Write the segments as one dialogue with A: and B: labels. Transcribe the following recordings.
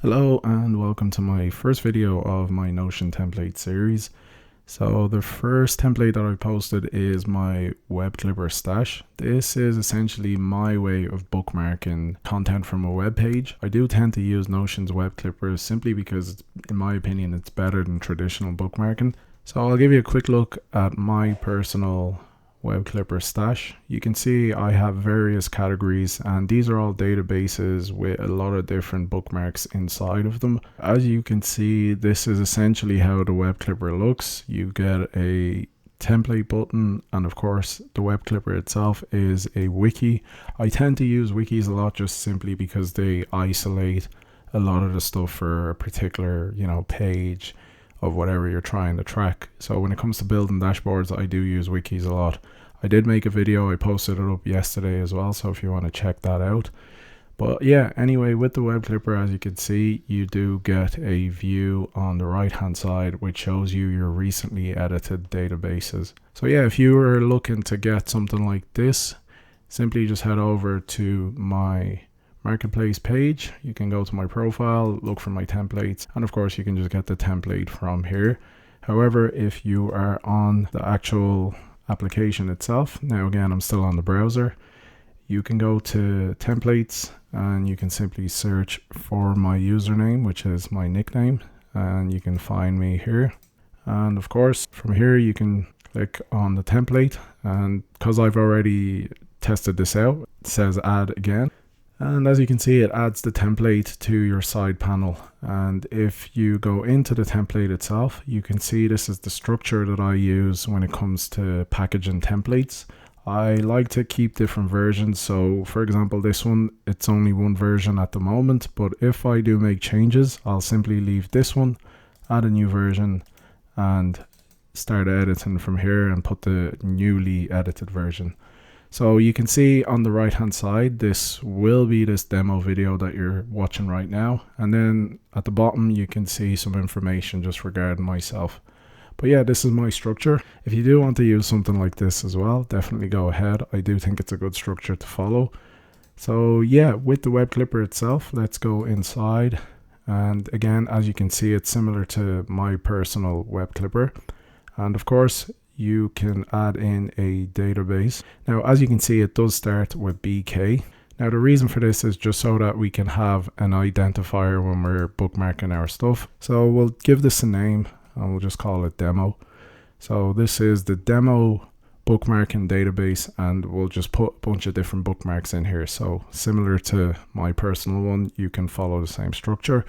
A: Hello and welcome to my first video of my Notion template series. So the first template that I posted is my web clipper stash. This is essentially my way of bookmarking content from a web page. I do tend to use Notion's web clippers simply because, in my opinion, it's better than traditional bookmarking. So I'll give you a quick look at my personal web clipper stash. You can see I have various categories, and these are all databases with a lot of different bookmarks inside of them. As you can see, this is essentially how the web clipper looks. You get a template button, and of course the web clipper itself is a wiki. I tend to use wikis a lot just simply because they isolate a lot of the stuff for a particular page of whatever you're trying to track. So when it comes to building dashboards, I do use wikis a lot. I did make a video, I posted it up yesterday as well, so if you want to check that out. But yeah, anyway, with the web clipper, as you can see, you do get a view on the right hand side which shows you your recently edited databases. So yeah, if you were looking to get something like this, simply just head over to my marketplace page. You can go to my profile, look for my templates, and of course you can just get the template from here. However, if you are on the actual application itself, now again I'm still on the browser, you can go to templates and you can simply search for my username, which is my nickname, and you can find me here. And of course from here you can click on the template, and because I've already tested this out, it says add again. And as you can see, it adds the template to your side panel. And if you go into the template itself, you can see this is the structure that I use when it comes to packaging templates. I like to keep different versions. So for example, this one, it's only one version at the moment, but if I do make changes, I'll simply leave this one, add a new version, and start editing from here and put the newly edited version. So you can see on the right hand side, this will be this demo video that you're watching right now. And then at the bottom, you can see some information just regarding myself. But yeah, this is my structure. If you do want to use something like this as well, definitely go ahead. I do think it's a good structure to follow. So yeah, with the web clipper itself, let's go inside. And again, as you can see, it's similar to my personal web clipper. And of course, you can add in a database. Now, as you can see, it does start with BK. Now, the reason for this is just so that we can have an identifier when we're bookmarking our stuff. So we'll give this a name and we'll just call it demo. So this is the demo bookmarking database, and we'll just put a bunch of different bookmarks in here. So similar to my personal one, you can follow the same structure.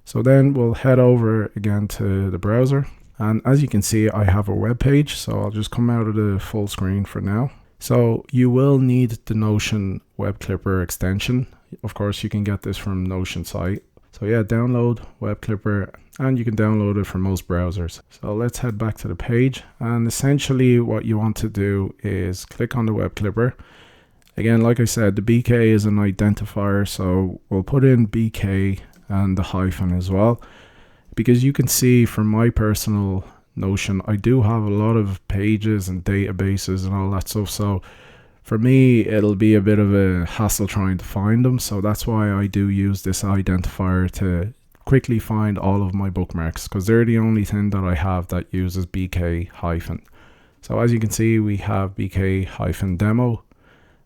A: So then we'll head over again to the browser. And as you can see, I have a web page, so I'll just come out of the full screen for now. So you will need the Notion web clipper extension. Of course, you can get this from Notion site. So yeah, download web clipper, and you can download it from most browsers. So let's head back to the page, and essentially what you want to do is click on the web clipper. Again, like I said, the BK is an identifier, so we'll put in BK and the hyphen as well. Because you can see from my personal Notion, I do have a lot of pages and databases and all that stuff. So for me, it'll be a bit of a hassle trying to find them. So that's why I do use this identifier to quickly find all of my bookmarks, because they're the only thing that I have that uses BK hyphen. So as you can see, we have BK hyphen demo.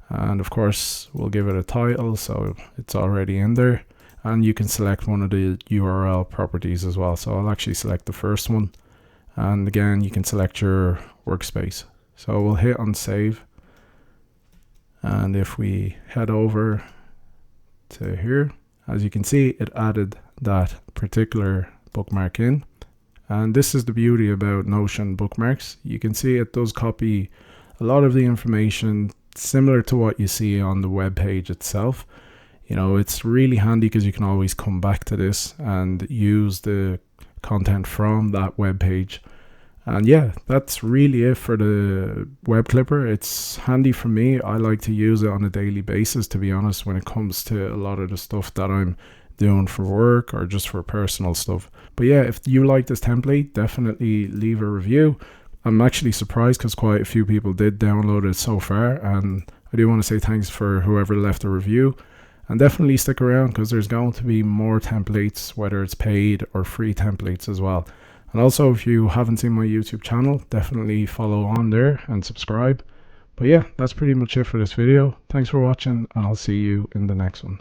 A: And of course, we'll give it a title, so it's already in there. And you can select one of the URL properties as well. So I'll actually select the first one. And again, you can select your workspace. So we'll hit on save. And if we head over to here, as you can see, it added that particular bookmark in. And this is the beauty about Notion bookmarks. You can see it does copy a lot of the information similar to what you see on the web page itself. It's really handy because you can always come back to this and use the content from that web page. And yeah, that's really it for the web clipper. It's handy for me. I like to use it on a daily basis, to be honest, when it comes to a lot of the stuff that I'm doing for work or just for personal stuff. But yeah, if you like this template, definitely leave a review. I'm actually surprised because quite a few people did download it so far, and I do want to say thanks for whoever left a review. And definitely stick around because there's going to be more templates, whether it's paid or free templates as well. And also, if you haven't seen my YouTube channel, definitely follow on there and subscribe. But yeah, that's pretty much it for this video. Thanks for watching, and I'll see you in the next one.